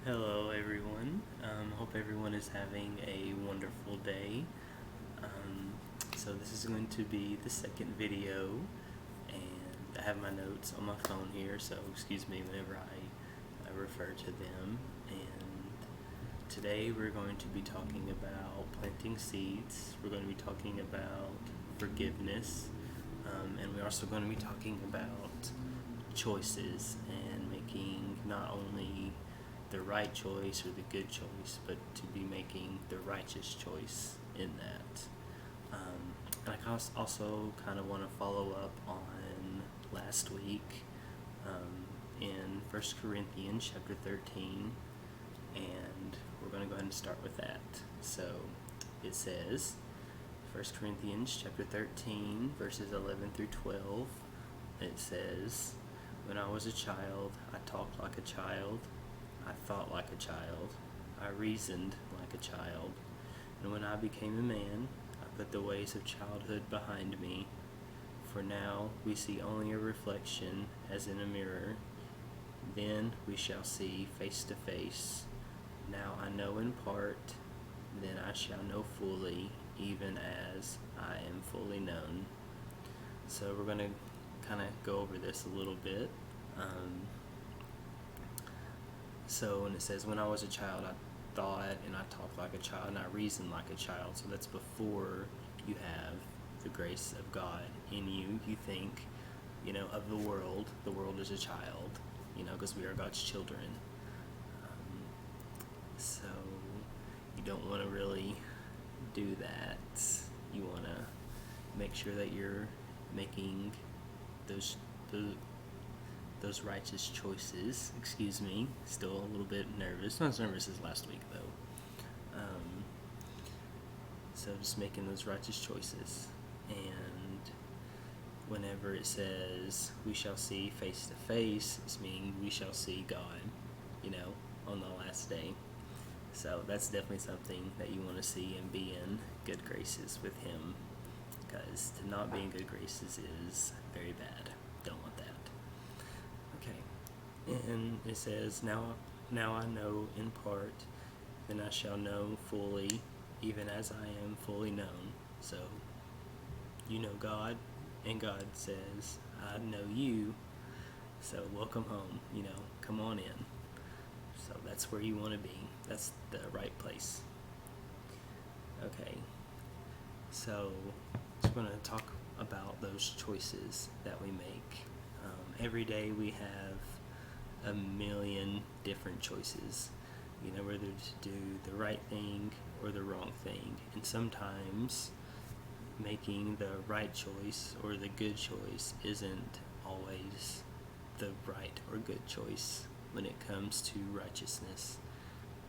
Hello, everyone. Hope everyone is having a wonderful day. Um, so this is going to be the second video, and I have my notes on my phone here. So excuse me whenever I refer to them. And today we're going to be talking about planting seeds. We're going to be talking about forgiveness, and we're also going to be talking about choices and making not only the right choice or the good choice, but to be making the righteous choice in that. And I also kind of want to follow up on last week in 1 Corinthians chapter 13, and we're going to go ahead and start with that. So it says, 1 Corinthians chapter 13, verses 11 through 12, it says, "When I was a child, I talked like a child, I thought like a child, I reasoned like a child. And when I became a man, I put the ways of childhood behind me. For now we see only a reflection as in a mirror. Then we shall see face to face. Now I know in part, then I shall know fully, even as I am fully known." So we're going to kind of go over this a little bit. So when it says, "When I was a child, I thought and I talked like a child and I reasoned like a child," so that's before you have the grace of God in you. You think, of the world. The world is a child, because we are God's children. So you don't want to really do that. You want to make sure that you're making those those righteous choices. Excuse me, still a little bit nervous. Not as nervous as last week though. So just making those righteous choices. And whenever it says we shall see face to face, it's meaning we shall see God, on the last day. So that's definitely something that you want to see and be in good graces with Him, because to not be in good graces is very bad. Don't want that. Okay. And it says, now I know in part, then I shall know fully, even as I am fully known. So you know God, and God says, I know you, so welcome home, come on in. So that's where you want to be. That's the right place. Okay, so we're going to talk about those choices that we make. Every day we have a million different choices, whether to do the right thing or the wrong thing. And sometimes making the right choice or the good choice isn't always the right or good choice when it comes to righteousness.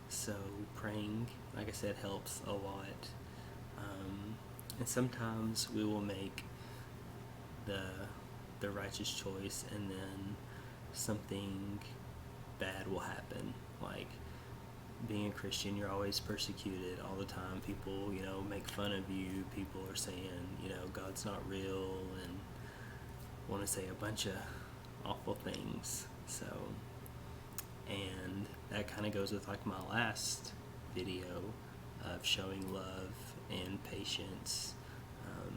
So praying, like I said, helps a lot. And sometimes we will make the righteous choice and then something bad will happen. Like being a Christian, you're always persecuted all the time. People, make fun of you. People are saying, God's not real, and want to say a bunch of awful things. So, and that kind of goes with like my last video of showing love and patience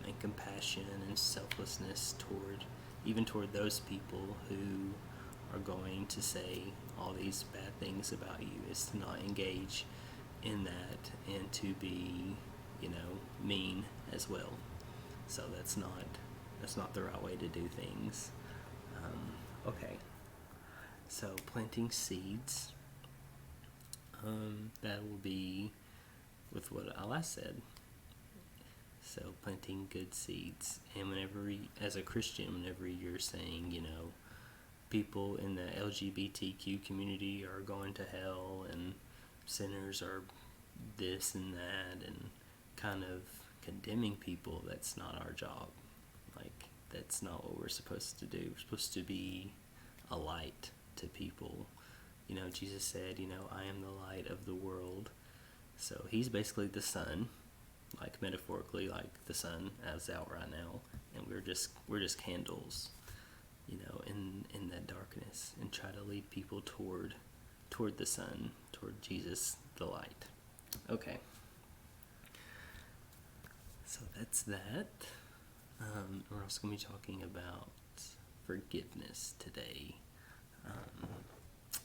and compassion and selflessness toward those people who are going to say all these bad things about you, is to not engage in that and to be, mean as well. So that's not the right way to do things. Okay, so planting seeds. That will be with what I last said. So planting good seeds, and as a Christian, whenever you're saying, people in the LGBTQ community are going to hell and sinners are this and that, and kind of condemning people, that's not our job. Like, that's not what we're supposed to do. We're supposed to be a light to people. Jesus said, I am the light of the world. So He's basically the sun, like metaphorically, like the sun as out right now, and we're just candles, in that darkness, and try to lead people toward toward the sun, toward Jesus, the light. Okay. So that's that. We're also going to be talking about forgiveness today. I'm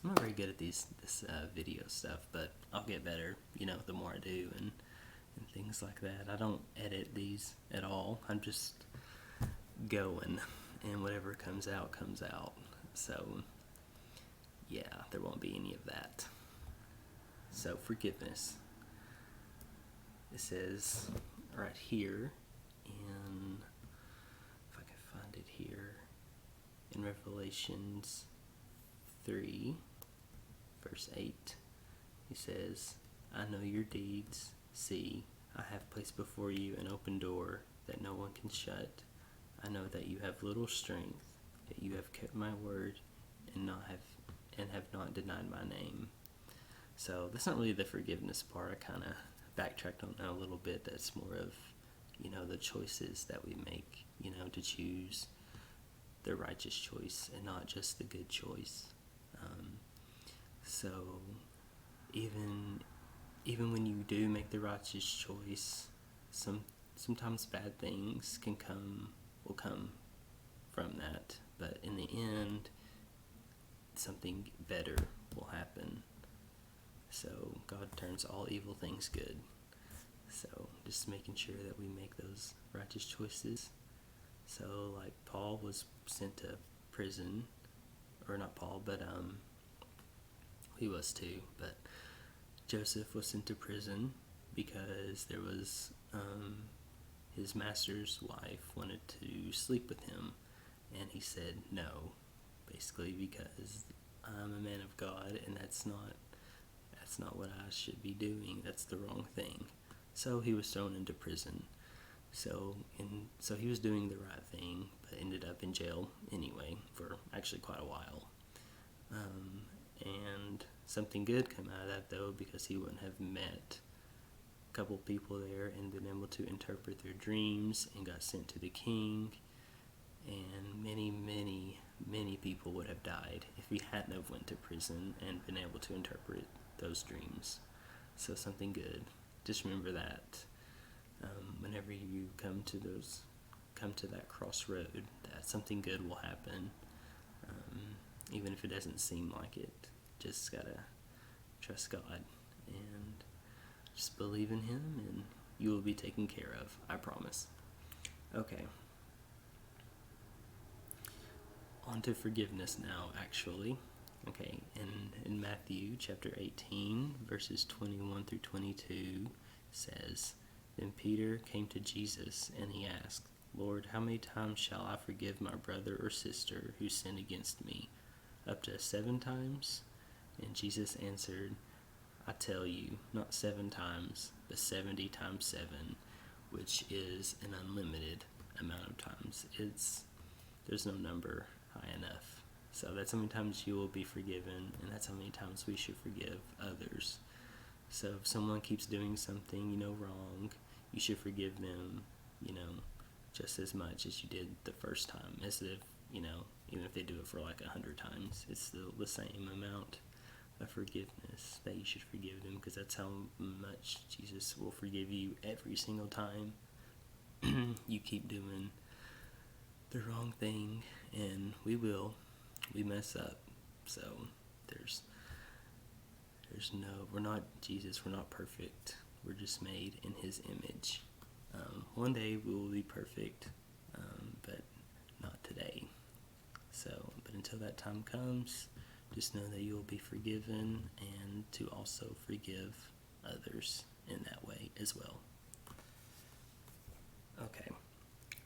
not very good at this video stuff, but I'll get better, the more I do and things like that. I don't edit these at all. I'm just going, and whatever comes out, comes out. So, yeah, there won't be any of that. So, forgiveness. It says right here in, if I can find it here, in Revelations 3, verse 8, he says, I know your deeds. See, I have placed before you an open door that no one can shut. I know that you have little strength, that you have kept my word and have not denied my name. So that's not really the forgiveness part. I kind of backtracked on that a little bit. That's more of, the choices that we make, to choose the righteous choice and not just the good choice. So even when you do make the righteous choice, sometimes bad things will come from that. But in the end, something better will happen. So God turns all evil things good. So just making sure that we make those righteous choices. So like Paul was sent to prison, or not Paul, but he was too, but Joseph was sent to prison because there was his master's wife wanted to sleep with him, and he said no, basically because I'm a man of God and that's not what I should be doing. That's the wrong thing. So he was thrown into prison. So he was doing the right thing, but ended up in jail anyway for actually quite a while. And something good came out of that though, because he wouldn't have met a couple people there and been able to interpret their dreams, and got sent to the king. And many, many, many people would have died if he hadn't have went to prison and been able to interpret those dreams. So something good. Just remember that whenever you come to that crossroad, that something good will happen, even if it doesn't seem like it. Just gotta trust God and just believe in Him, and you will be taken care of. I promise. Okay. On to forgiveness now, actually. Okay, in Matthew chapter 18, verses 21 through 22, says, Then Peter came to Jesus, and he asked, Lord, how many times shall I forgive my brother or sister who sin against me? Up to 7 times? And Jesus answered, I tell you, not 7 times, but 70 times 7, which is an unlimited amount of times. There's no number high enough. So that's how many times you will be forgiven, and that's how many times we should forgive others. So if someone keeps doing something, wrong, you should forgive them, just as much as you did the first time. As if, even if they do it for like 100 times, it's still the same amount of forgiveness that you should forgive them, because that's how much Jesus will forgive you every single time you keep doing the wrong thing. And we mess up. So we're not Jesus, we're not perfect. We're just made in His image. One day we will be perfect, but not today. But until that time comes, just know that you will be forgiven, and to also forgive others in that way as well. Okay,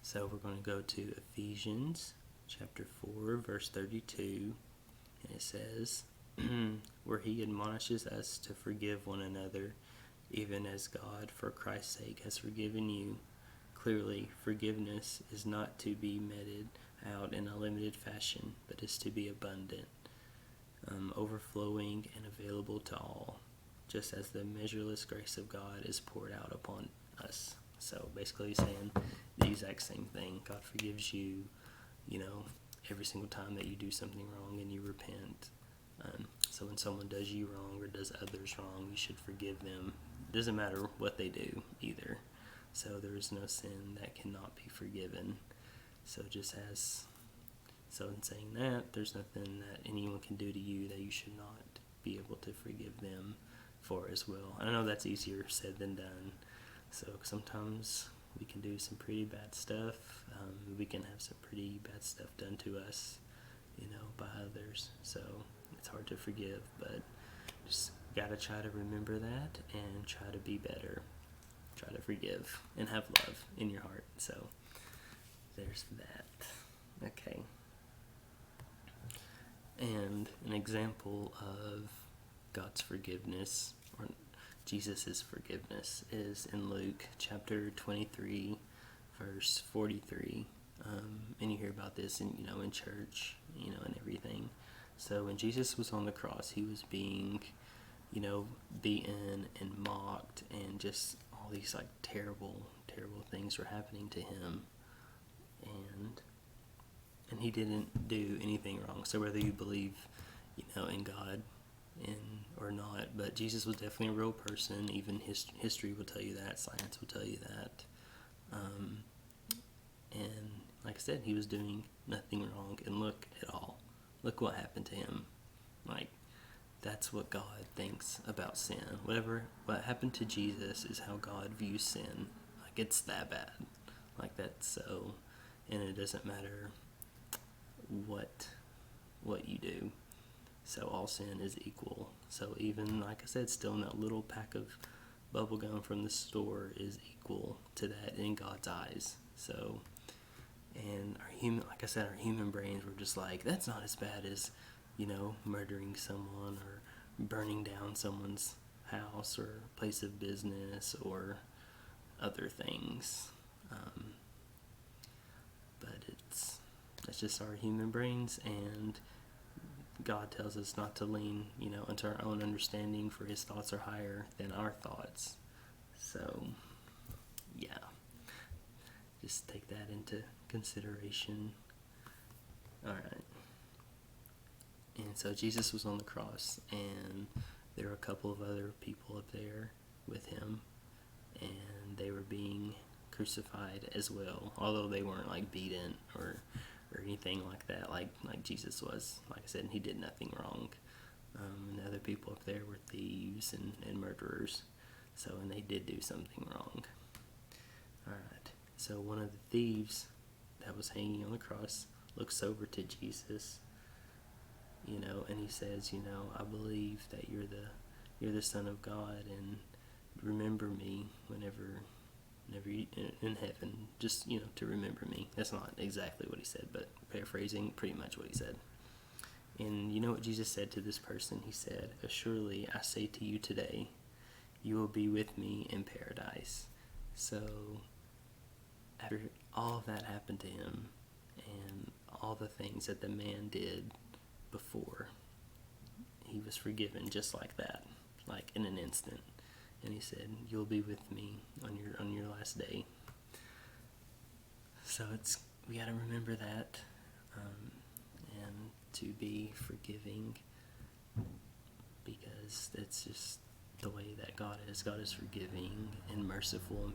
so we're going to go to Ephesians chapter 4, verse 32, and it says, where he admonishes us to forgive one another, even as God, for Christ's sake, has forgiven you. Clearly, forgiveness is not to be meted out in a limited fashion, but is to be abundant, overflowing and available to all, just as the measureless grace of God is poured out upon us. So basically saying the exact same thing. God forgives you, every single time that you do something wrong and you repent. So when someone does you wrong or does others wrong, you should forgive them. It doesn't matter what they do either. So there is no sin that cannot be forgiven. So in saying that, there's nothing that anyone can do to you that you should not be able to forgive them for as well. I know that's easier said than done. So sometimes we can do some pretty bad stuff. We can have some pretty bad stuff done to us, by others. So it's hard to forgive, but just gotta try to remember that and try to be better. Try to forgive and have love in your heart. So there's that. Okay. And an example of God's forgiveness, or Jesus' forgiveness, is in Luke chapter 23, verse 43. And you hear about this in church, and everything. So when Jesus was on the cross, he was being, beaten and mocked, and just all these terrible, terrible things were happening to him. And he didn't do anything wrong. So whether you believe, in God or not, but Jesus was definitely a real person. Even history will tell you that. Science will tell you that. And like I said, he was doing nothing wrong. And look what happened to him. That's what God thinks about sin. What happened to Jesus is how God views sin. It's that bad. That's so, and it doesn't matter what you do. So all sin is equal. So even, like I said, stealing that little pack of bubble gum from the store is equal to that in God's eyes. So, and our human brains were just that's not as bad as, murdering someone or burning down someone's house or place of business or other things. But that's just our human brains, and God tells us not to lean, into our own understanding, for his thoughts are higher than our thoughts. So, yeah. Just take that into consideration. Alright. And so Jesus was on the cross, and there were a couple of other people up there with him, and they were being crucified as well, although they weren't beaten or anything like that, like Jesus was. Like I said, he did nothing wrong. And the other people up there were thieves and murderers. So, and they did do something wrong. Alright, so one of the thieves that was hanging on the cross looks over to Jesus, and he says, I believe that you're the Son of God, and remember me whenever you in heaven, just, to remember me. That's not exactly what he said, but paraphrasing pretty much what he said. And you know what Jesus said to this person? He said, "Surely I say to you today, you will be with me in paradise." So after all of that happened to him, and all the things that the man did before, he was forgiven just like that, in an instant. And he said, "You'll be with me on your last day." So we got to remember that, and to be forgiving, because that's just the way that God is. God is forgiving and merciful,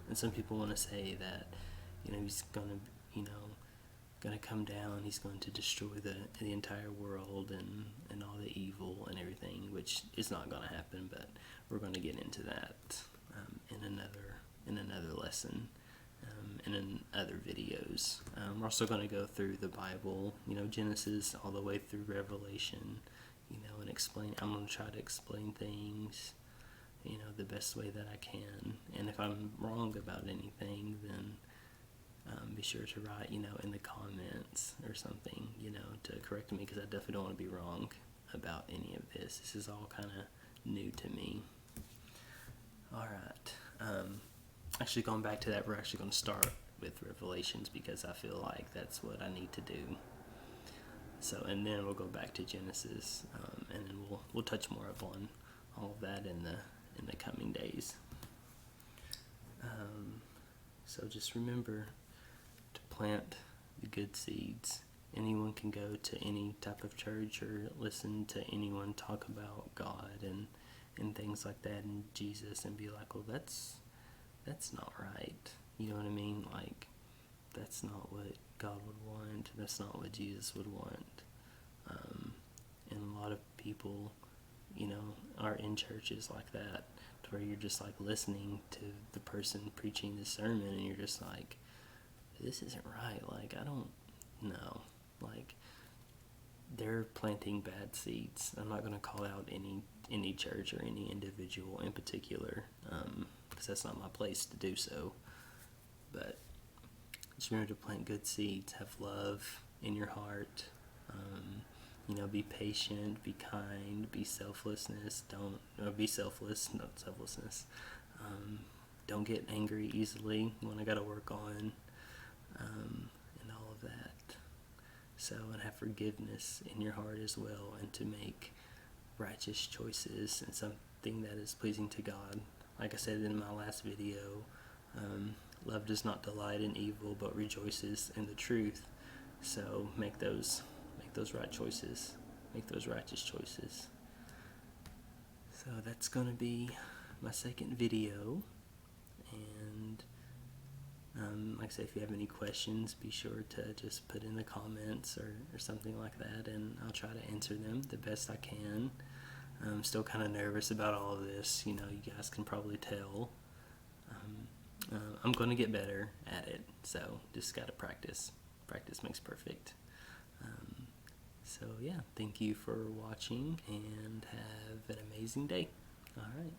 and some people want to say that, he's gonna come down, he's going to destroy the entire world and all the evil and everything, which is not going to happen, but we're going to get into that in another lesson, and in other videos. We're also going to go through the Bible, Genesis all the way through Revelation, and explain. I'm going to try to explain things, the best way that I can. And if I'm wrong about anything, then be sure to write, in the comments or something, to correct me, because I definitely don't want to be wrong about any of this. This is all kind of new to me. Alright. Actually, going back to that, we're actually going to start with Revelations, because I feel like that's what I need to do. So, and then we'll go back to Genesis, and then we'll touch more upon all of that in the coming days. So just remember to plant the good seeds anyone can go to any type of church or listen to anyone talk about God and things like that and Jesus and be like, well, that's not right. You know what I mean? Like, that's not what God would want. That's not what Jesus would want. And a lot of people, are in churches like that, to where you're just like listening to the person preaching the sermon and you're just like, this isn't right. Like, I don't know. Like, they're planting bad seeds. I'm not going to call out any church or any individual in particular, because that's not my place to do so. But just remember to plant good seeds. Have love in your heart. Be patient, be kind, be selflessness. Be selfless, not selflessness. Don't get angry easily. One I got to work on, and all of that. So, and have forgiveness in your heart as well, and to make righteous choices and something that is pleasing to God. Like I said in my last video, love does not delight in evil, but rejoices in the truth. So make those right choices, make those righteous choices. So that's going to be my second video, and like I said, if you have any questions, be sure to just put in the comments or something like that, and I'll try to answer them the best I can. I'm still kind of nervous about all of this. You guys can probably tell. I'm going to get better at it, so just got to practice. Practice makes perfect. So yeah, thank you for watching, and have an amazing day. All right.